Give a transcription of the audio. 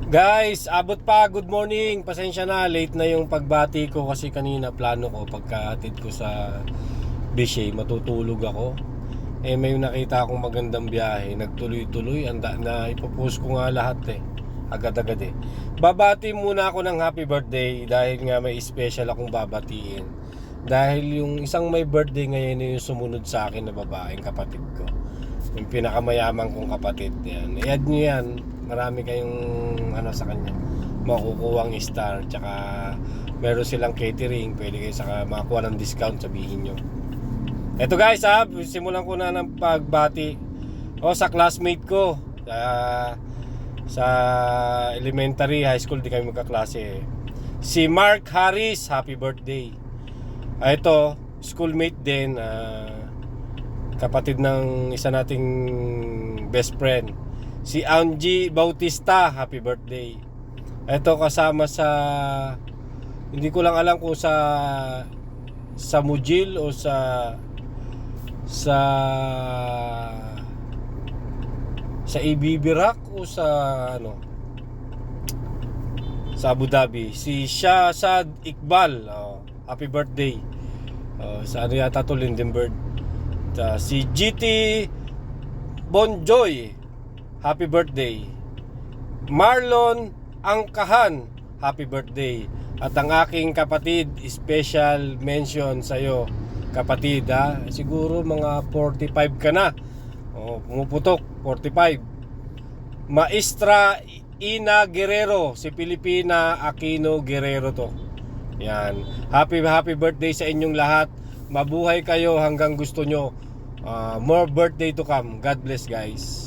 Guys, abot pa, good morning. Pasensya na, late na yung pagbati ko kasi kanina plano ko pagkaatid ko sa Bishay, matutulog ako. May nakita akong magandang biyahe, nagtuloy-tuloy, na ipopost ko nga lahat agad-agad Babati muna ako ng happy birthday dahil nga may special akong babatiin. Dahil yung isang may birthday ngayon yung sumunod sa akin na babaeng kapatid ko. Yung pinakamayamang kong kapatid yan. I-add nyo yan. Marami kayong sa kanya makukuha ang star. Tsaka meron silang catering. Pwede kayo makakuha ng discount, sabihin nyo. Eto guys simulan ko na ng pagbati sa classmate ko sa elementary, high school di kami magkaklase si Mark Harris, happy birthday. Ito, schoolmate din, kapatid ng isa nating best friend, si Angie Bautista, happy birthday. Ito kasama sa, hindi ko lang alam kung sa Mujil o sa ABB Rock o sa sa Abu Dhabi, si Shahzad Iqbal, happy birthday. Sa yata to, Lindenberg. Si GT Bonjoy, happy birthday. Marlon Angkahan, happy birthday. At ang aking kapatid, special mention sa'yo, kapatid siguro mga 45 ka na, pumuputok 45. Maestra Ina Guerrero, si Pilipina Aquino Guerrero to. Yan, happy birthday sa inyong lahat. Mabuhay kayo hanggang gusto nyo. More birthday to come. God bless guys.